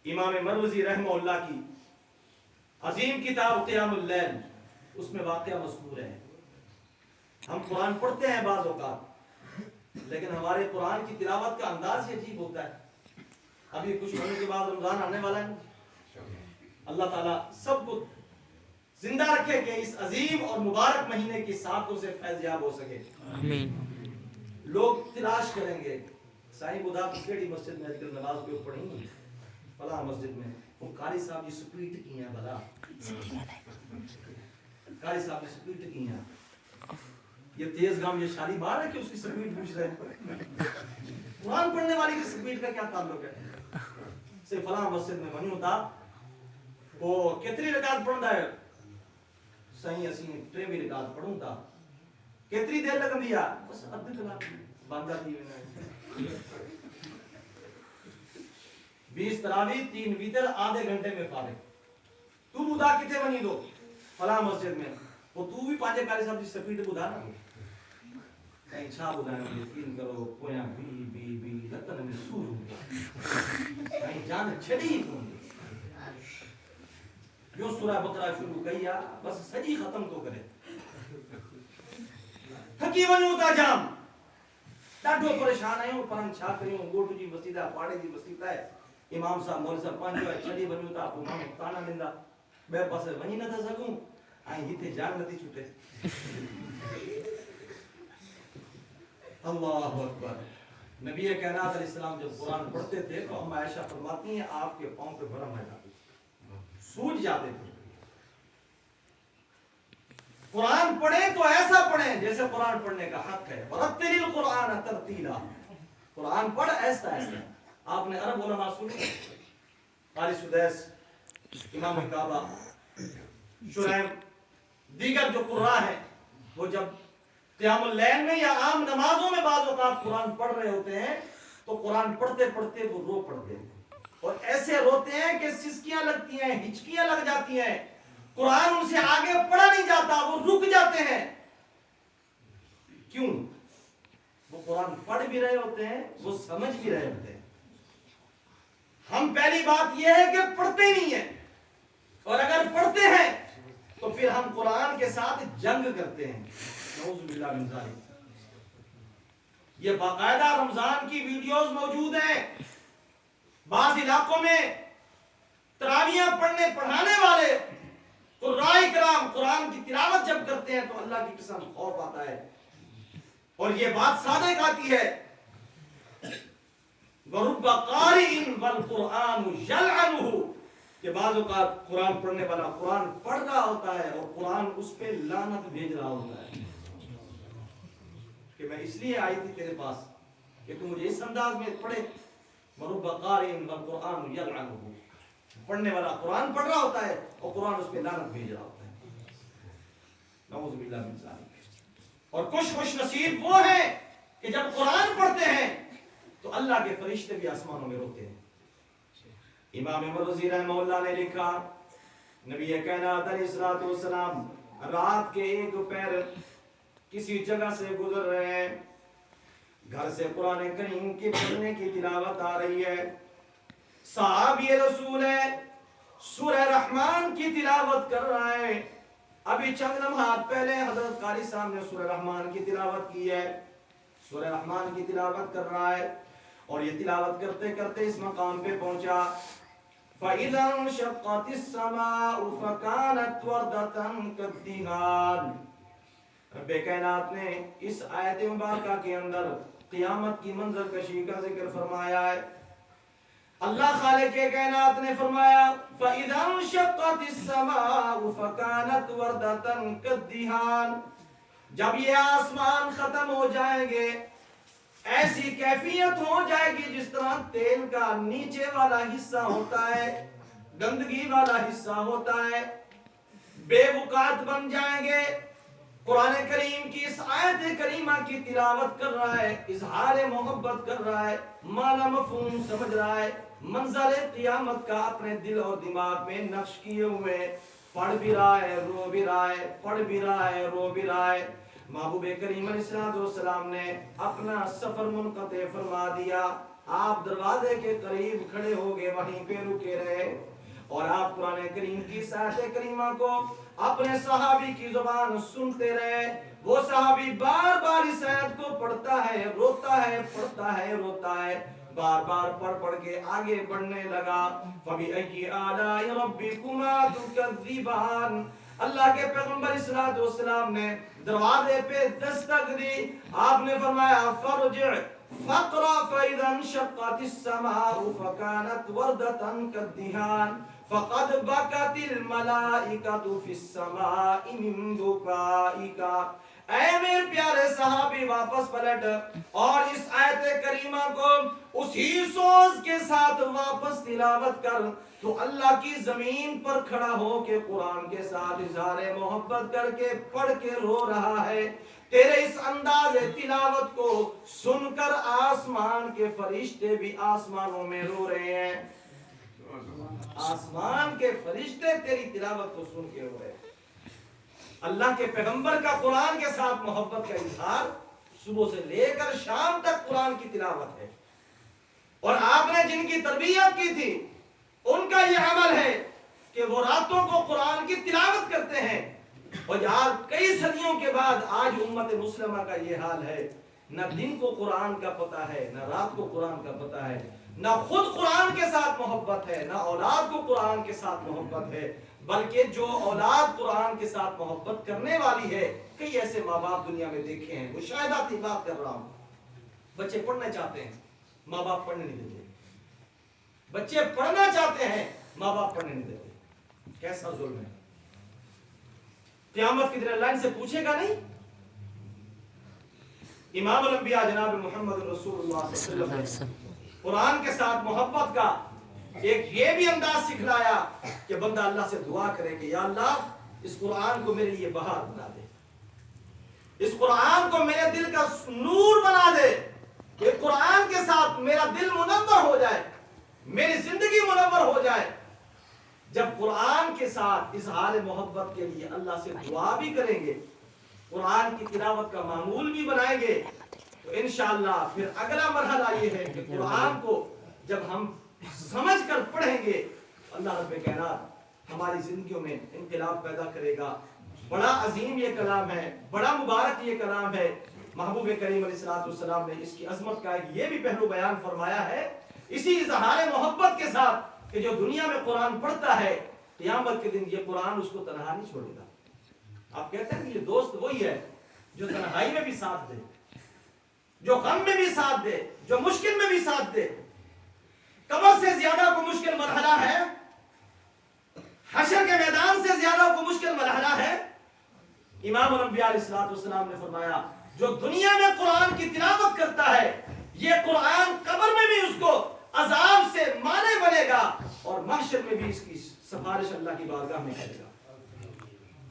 امام مروزی رحمہ اللہ کی عظیم کتاب قیام اللیل، اس میں واقعہ مذکور ہے۔ ہم قرآن پڑھتے ہیں بعض اوقات، لیکن ہمارے قرآن کی تلاوت کا انداز ہی عجیب ہوتا ہے۔ ابھی کچھ مہینوں کے بعد رمضان آنے والا ہے، اللہ تعالیٰ سب کو زندہ رکھے کہ اس عظیم اور مبارک مہینے کی ساتوں سے فیض یاب ہو سکے۔ لوگ تلاش کریں گے سائیں خدا کی کیڑی مسجد میں اجکل نماز کوئی پڑھی نہیں، فلاں مسجد میں وہ قاری صاحب جی سپیٹ کی ہیں، بلا قاری صاحب نے سپیٹ کی ہیں، یہ تیز گام یہ شادی بار ہے کہ اس کی سپیٹ پوچھ رہے ہیں؟ قرآن پڑھنے والی کی سپیٹ کا کیا تعلق ہے؟ سے فلاں مسجد میں بنی ہوتا وہ کتنی رکعت پڑھندا ہے؟ صحیح اسی ٹریوی رکعت پڑھوں تا کتنی دیر لگ دیا؟ بس ادھ کلاک باندھا تھی 20 تراویح 3 وتر آدھے گھنٹے میں فارغ۔ تو بدا کتے بنی دو فلاں مسجد میں، وہ تو بھی پانچے کاری صاحب جی سپیٹ بدا نا کہیں چھا بدا نا یقین کرو کویا بی لطن میں سور ہوں کہیں جان چھڑی ہی کون جو سورہ بقرہ شروع کیا بس سجی ختم تو کرے تھکی ونیوں تا جام ڈاڈو پریشان آئیں پرنگ چھا کریوں گوٹو جی مسجدہ پاڑے جی مسجدہ ہے امام صاحب مول صاحب پانچو ہے چھڑی ونیوں تا آپ امام تانا لندہ بے پاسے ونی نہ تھا سکوں آئیں ہی تے جان نتی چھوٹے۔ اللہ اکبر۔ نبی کائنات علیہ السلام جب قرآن پڑھتے تھے تو ہم عائشہ فرماتی ہیں آپ کے پاؤں پہ برم ہے جاتی سوج جاتے تھے۔ قرآن پڑھیں تو ایسا پڑھیں جیسے قرآن پڑھنے کا حق ہے۔ وَرَتِّلِ الْقُرْآنَ تَرْتِيلًا، قرآن پڑھ ایسا ایسا۔ آپ نے عرب علماء سنی قاری سدیس، امام کعبہ، شرائم، دیگر جو قرآن ہیں وہ جب قیام اللیل میں یا عام نمازوں میں بعض اوقات قرآن پڑھ رہے ہوتے ہیں تو قرآن پڑھتے پڑھتے وہ رو پڑتے ہیں۔ اور ایسے روتے ہیں کہ سسکیاں لگتی ہیں، ہچکیاں لگ جاتی ہیں، قرآن ان سے آگے پڑھا نہیں جاتا، وہ رک جاتے ہیں۔ کیوں؟ وہ قرآن پڑھ بھی رہے ہوتے ہیں، وہ سمجھ بھی رہے ہوتے ہیں۔ ہم پہلی بات یہ ہے کہ پڑھتے نہیں ہیں، اور اگر پڑھتے ہیں تو پھر ہم قرآن کے ساتھ جنگ کرتے ہیں۔ نعوذ باللہ من ذالک۔ یہ باقاعدہ رمضان کی ویڈیوز موجود ہیں، بعض علاقوں میں تراویحاں پڑھانے والے قراء کرام قرآن کی تلاوت جب کرتے ہیں تو اللہ کی قسم خوف آتا ہے، اور یہ بات صادق آتی ہے، وَرُبَّ قَارِئٍ وَالْقُرْآنُ يَلْعَنُهُ، کہ بعض اوقات قرآن پڑھنے والا قرآن پڑھ رہا ہوتا ہے اور قرآن اس پہ لعنت بھیج رہا ہوتا ہے کہ میں اس لیے آئی تھی تیرے پاس کہ تو مجھے اس انداز میں پڑھے۔ وَرُبَّ قَارِئٍ وَالْقُرْآنُ يَلْعَنُهُ، پڑھنے والا قرآن پڑھ رہا ہوتا ہے اور قرآن اس پہ لعنت بھیج رہا ہوتا ہے۔ نعوذ باللہ من ذالک۔ اور خوش نصیب وہ ہیں کہ جب قرآن پڑھتے ہیں تو اللہ کے فرشتے بھی آسمانوں میں روتے ہیں۔ امام مرزی رحمہ اللہ نے لکھا، نبی کائنات علیہ الصلوۃ والسلام رات کے ایک پہر کسی جگہ سے گزر رہے ہیں، گھر سے قرآن کریم کی پڑھنے کی تلاوت آ رہی ہے، صحابی رسول ہے، سورہ رحمان کی تلاوت کر رہا ہے۔ ابھی چند لمحات پہلے حضرت قاری صاحب نے سورہ رحمان کی تلاوت کی ہے، سورہ رحمان کی تلاوت کر رہا ہے، اور یہ تلاوت کرتے کرتے اس مقام پہ پہنچا، فَإِذَا انشَقَّتِ السَّمَاءُ فَكَانَتْ وَرْدَةً كَالدِّهَانِ۔ رب کائنات نے اس آیت مبارکہ کے اندر قیامت کی منظر کشی کا ذکر فرمایا ہے۔ اللہ خالق کائنات نے فرمایا، فَإِذَا انشَقَّتِ السَّمَاءُ فَكَانَتْ وَرْدَةً كَالدِّهَانِ، جب یہ آسمان ختم ہو جائیں گے، ایسی کیفیت ہو جائے گی جس طرح تیل کا نیچے والا حصہ ہوتا ہے، گندگی والا حصہ ہوتا ہے، بے وقات بن جائیں گے۔ قرآن کریم کی اس آیت کریمہ کی تلاوت کر رہا ہے، اظہار محبت کر رہا ہے، معنی مفہوم سمجھ رہا ہے، منظر قیامت کا اپنے دل اور دماغ میں نقش کیے ہوئے، پڑھ بھی رہا ہے، رو بھی رہا ہے، پڑھ بھی رہا ہے، رو بھی رہا ہے۔ محبوب کریم علیہ السلام نے اپنا سفر منقطع فرما دیا، آپ دروازے کے قریب کھڑے ہو گئے، وہیں پہ رکے رہے، اور آپ قرآن کریم کی اس آیت کریمہ کو اپنے صحابی کی زبان سنتے رہے۔ وہ صحابی بار بار اس آیت کو پڑھتا ہے، روتا ہے، پڑھتا ہے، روتا ہے، بار بار پڑھ پڑھ کے آگے بڑھنے لگا۔ فَبِأَيِّ آلَاءِ رَبِّكُمَا تُكَذِّبَانِ، اللہ کے پیغمبر اسلام والسلام نے دروازے پہ دستک دی، آپ نے فرمایا فَرْجِعْ فَقْرَأْ فَإِذَا انشَقَّتِ السَّمَاءُ فَكَانَتْ وَرْدَةً كَالدِّهَانِ فَقَدْ بَكَتِ الْمَلَائِكَةُ فِي السَّمَاءِ مِن بُكَائِكَ۔ اے میرے پیارے صحابی واپس پلٹ اور اس آیت کریمہ کو اسی سوز کے ساتھ واپس تلاوت کر، تو اللہ کی زمین پر کھڑا ہو کے قرآن کے ساتھ اظہار محبت کر کے پڑھ کے رو رہا ہے۔ تیرے اس انداز تلاوت کو سن کر آسمان کے فرشتے بھی آسمانوں میں رو رہے ہیں، آسمان کے فرشتے تیری تلاوت کو سن کے رو رہے ہیں۔ اللہ کے پیغمبر کا قرآن کے ساتھ محبت کا اظہار صبح سے لے کر شام تک قرآن کی تلاوت ہے، اور آپ نے جن کی تربیت کی تھی ان کا یہ عمل ہے کہ وہ راتوں کو قرآن کی تلاوت کرتے ہیں، اور آج کئی صدیوں کے بعد آج امت مسلمہ کا یہ حال ہے، نہ دن کو قرآن کا پتہ ہے، نہ رات کو قرآن کا پتہ ہے، نہ خود قرآن کے ساتھ محبت ہے، نہ اولاد کو قرآن کے ساتھ محبت ہے، بلکہ جو اولاد قرآن کے ساتھ محبت کرنے والی ہے، کئی ایسے ماں باپ دنیا میں دیکھے ہیں، مشاہداتی بات کر رہا ہوں، بچے پڑھنا چاہتے ہیں، ماں باپ پڑھنے نہیں دیتے، بچے پڑھنا چاہتے ہیں، ماں باپ پڑھنے نہیں دیتے، کیسا ظلم ہے۔ قیامت کی دن اللہ ان سے پوچھے گا نہیں؟ امام الانبیاء جناب محمد رسول اللہ صلی اللہ علیہ وسلم قرآن کے ساتھ محبت کا ایک یہ بھی انداز سکھلایا کہ بندہ اللہ سے دعا کرے کہ یا اللہ اس قرآن کو میرے لیے بہار بنا دے، اس قرآن کو میرے دل کا نور بنا دے، کہ قرآن کے ساتھ میرا دل منور ہو جائے، میری زندگی منور ہو جائے. جب قرآن کے ساتھ اظہار محبت کے لیے اللہ سے دعا بھی کریں گے, قرآن کی تلاوت کا معمول بھی بنائیں گے, تو انشاءاللہ پھر اگلا مرحلہ یہ ہے کہ قرآن کو جب ہم سمجھ کر پڑھیں گے, اللہ رب کائنات ہماری زندگیوں میں انقلاب پیدا کرے گا. بڑا عظیم یہ کلام ہے, بڑا مبارک یہ کلام ہے. محبوب کریم علیہ السلام نے اس کی عظمت کا یہ بھی پہلو بیان فرمایا ہے, اسی اظہار محبت کے ساتھ کہ جو دنیا میں قرآن پڑھتا ہے قیامت کے دن یہ قرآن اس کو تنہا نہیں چھوڑے گا. آپ کہتے ہیں کہ یہ دوست وہی ہے جو تنہائی میں بھی ساتھ دے, جو غم میں بھی ساتھ دے, جو مشکل میں بھی ساتھ دے. قبر سے زیادہ کو مشکل مرحلہ ہے, حشر کے میدان سے زیادہ کو مشکل مرحلہ ہے. امام الانبیاء علیہ السلام نے فرمایا جو دنیا میں قرآن کی تلاوت کرتا ہے یہ قرآن قبر میں بھی اس کو عذاب سے مانے بنے گا اور محشر میں بھی اس کی سفارش اللہ کی بارگاہ میں کرے گا.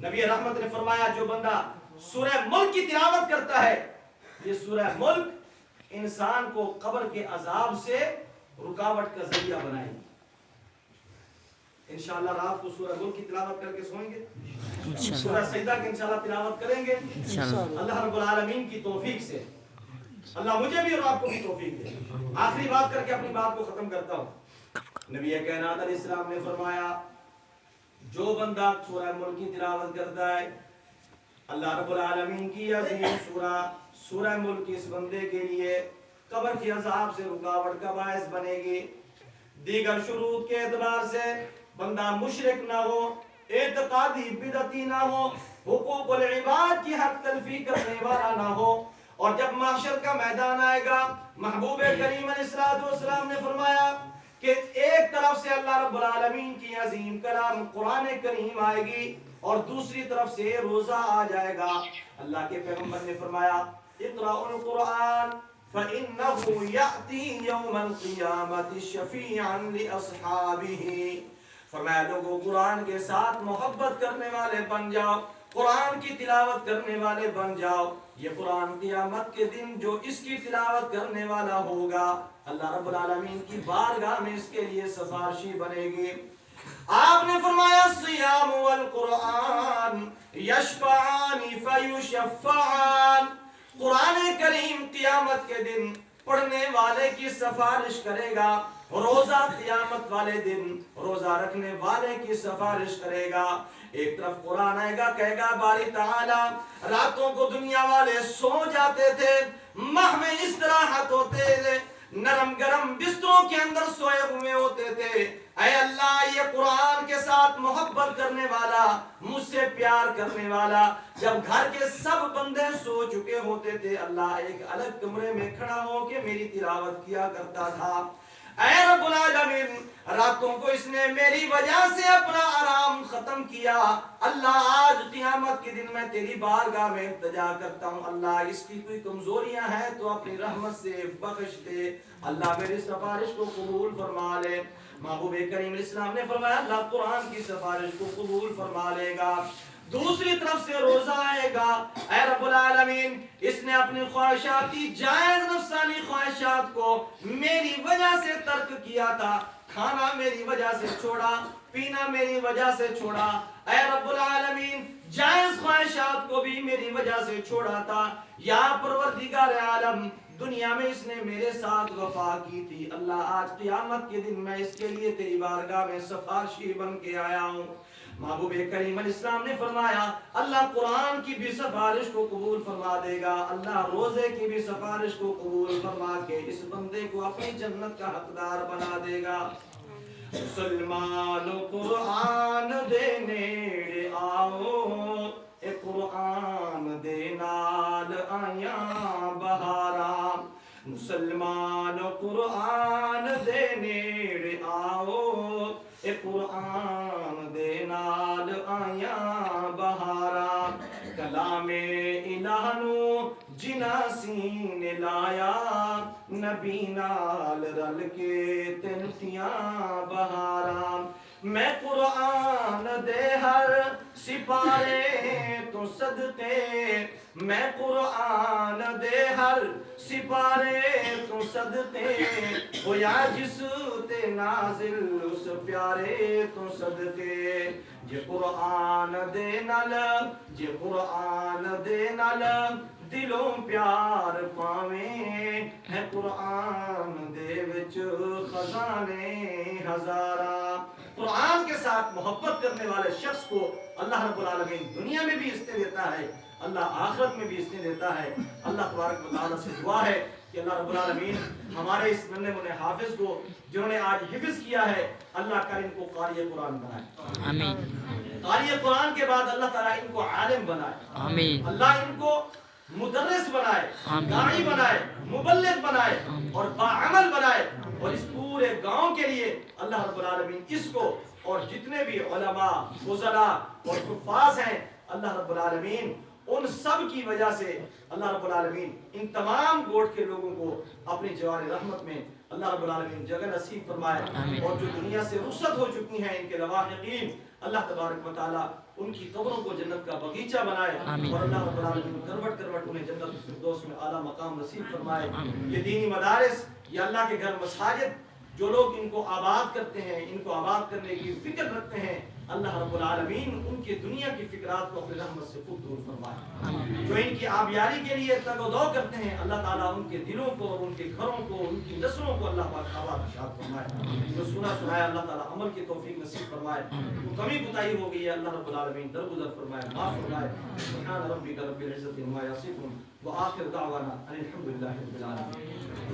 نبی رحمت نے فرمایا جو بندہ سورہ ملک کی تلاوت کرتا ہے, یہ سورہ ملک انسان کو قبر کے عذاب سے رکاوٹ کا ذریعہ بنائے گی. انشاءاللہ رات کو سورہ ملک کی تلاوت کر کے سوئیں گے, سورہ سجدہ کی انشاءاللہ تلاوت کریں گے اللہ رب العالمین کی توفیق سے. اللہ مجھے بھی اور آپ کو بھی توفیق دے. آخری بات کر کے اپنی بات کو ختم کرتا ہوں. نبی کائنات علیہ السلام نے فرمایا جو بندہ سورہ ملک کی تلاوت کرتا ہے اللہ رب العالمین کی عظیم سورہ ملک اس بندے کے لیے قبر کے عذاب سے رکاوٹ کا باعث بنے گی. دیگر شروط کے اعتبار سے بندہ مشرک نہ ہو, اعتقادی بدعتی نہ ہو, حقوق العباد کی حق تلفی کرنے والا نہ ہو. اور جب محشر کا میدان آئے گا محبوب کریم علیہ السلام نے فرمایا کہ ایک طرف سے اللہ رب العالمین کی عظیم کلام قرآن کریم آئے گی اور دوسری طرف سے روزہ آ جائے گا. اللہ کے پیغمبر نے فرمایا اقرأوا القرآن فإنه يأتي يوم القيامة شفيعا لأصحابه. فرمایا لوگوں قرآن کے ساتھ محبت کرنے والے بن جاؤ, قرآن کی تلاوت کرنے والے بن جاؤ. یہ قرآن قیامت کے دن جو اس کی تلاوت کرنے والا ہوگا اللہ رب العالمین کی بارگاہ میں اس کے لیے سفارشی بنے گی. آپ نے فرمایا الصیام والقرآن یشفعان فیشفعان. قرآن کریم قیامت کے دن پڑھنے والے کی سفارش کرے گا, روزہ قیامت والے دن روزہ رکھنے والے کی سفارش کرے گا. ایک طرف قرآن آئے گا کہے گا باری تعالیٰ راتوں کو دنیا والے سو جاتے تھے, محو استراحت ہوتے تھے, نرم گرم بستروں کے اندر سوئے ہوئے ہوتے تھے. اے اللہ یہ قرآن کے ساتھ محبت کرنے والا, مجھ سے پیار کرنے والا جب گھر کے سب بندے سو چکے ہوتے تھے اللہ ایک الگ کمرے میں کھڑا ہو کے میری تلاوت کیا کرتا تھا. اے رب العالمین راتوں کو اس نے میری وجہ سے اپنا آرام ختم کیا. اللہ آج قیامت کے دن میں تیری بارگاہ میں التجا کرتا ہوں اللہ اس کی کوئی کمزوریاں ہیں تو اپنی رحمت سے بخش دے. اللہ میری سفارش کو قبول فرما لے. محبوب کریم علیہ السلام نے فرمایا اللہ قرآن کی سفارش کو قبول فرما لے گا. دوسری طرف سے روزہ آئے گا, اے رب العالمین اس نے اپنی خواہشاتی جائز نفسانی خواہشات کو میری وجہ سے ترک کیا تھا, کھانا میری وجہ سے چھوڑا, پینا میری وجہ سے چھوڑا. اے رب العالمین جائز خواہشات کو بھی میری وجہ سے چھوڑا تھا. یا پروردگار عالم دنیا میں اس نے میرے ساتھ وفا کی تھی, اللہ آج قیامت کے دن میں اس کے لیے تیری بارگاہ میں سفارشی بن کے آیا ہوں. محبوب کریم علیہ السلام نے فرمایا اللہ قرآن کی بھی سفارش کو قبول فرما دے گا, اللہ روزے کی بھی سفارش کو قبول فرما کے اس بندے کو اپنی جنت کا حقدار بنا دے گا. مسلمان قرآن دے نیڑے آؤ, اے قرآن دے نال آیاں بہاراں. مسلمان قرآن دے نیڑے آؤ, اے قرآن دے نال آیاں بہاراں. کلام الہ نو جنا سین لایا, نبی نال رل کے تنتیاں بہاراں. میں قرآن دے ہر سپارے تو صدقے، میں قرآن دے ہر سپارے تو صدقے، وہ یا جس تے نازل اس پیارے تو صدقے، جے قرآن دے نال، جے قرآن دے نال دلوں پیار پاویں، ہے قرآن دے وچ خزانے ہزاراں۔ قرآن کے ساتھ محبت کرنے والے شخص کو اللہ رب العالمین دنیا میں بھی اس نے دیتا ہے، اللہ آخرت میں بھی اس نے دیتا ہے۔ اللہ تبارک و تعالیٰ سے دعا ہے کہ اللہ رب العالمین ہمارے اس ننھے منھے حافظ کو جنہوں نے آج حفظ کیا ہے، اللہ کا ان کو قاری قرآن بنائے، آمین۔ قاری قرآن کے بعد اللہ تعالیٰ ان کو عالم بنائے، آمین۔ اللہ ان کو مدرس بنائے، داعی بنائے، مبلغ بنائے اور باعمل بنائے، اور اس پورے گاؤں کے لیے اللہ رب العالمین اس کو اور جتنے بھی علماء، فضلاء اور حفاظ ہیں، اللہ رب العالمین ان سب کی وجہ سے اللہ رب العالمین ان تمام گوٹ کے لوگوں کو اپنی جوار رحمت میں اللہ رب العالمین جگہ نصیب فرمائے، اور جو دنیا سے رخصت ہو چکی ہیں ان کے لواحقین اللہ تبارک و تعالیٰ ان کی قبروں کو جنت کا باغیچہ بنائے، اور اللہ رب العالمین کروٹ کروٹ انہیں جنت الفردوس میں اعلیٰ مقام نصیب فرمائے۔ یہ دینی مدارس، یہ اللہ کے گھر مساجد، جو لوگ ان کو آباد کرتے ہیں، ان کو آباد کرنے کی فکر رکھتے ہیں، اللہ رب العالمین ان کی دنیا کی فکرات کو اپنی رحمت سے خود دور فرمائے۔ جو ان کی آبیاری کے لیے تگ و دو کرتے ہیں، اللہ تعالیٰ ان کے دلوں کو اور ان کے گھروں کو، ان کی نسلوں کو اللہ پاک آباد ارشاد فرمائے۔ جو سنا سنایا اللہ تعالیٰ عمل کی توفیق نصیب فرمائے، جو کمی کوتاہی ہو گئی ہے اللہ رب العالمین درگزر فرمائے، معاف فرمائے۔ سبحان ربک رب العزت عما یصفون وآخر دعوانا ان الحمد للہ رب العالمین۔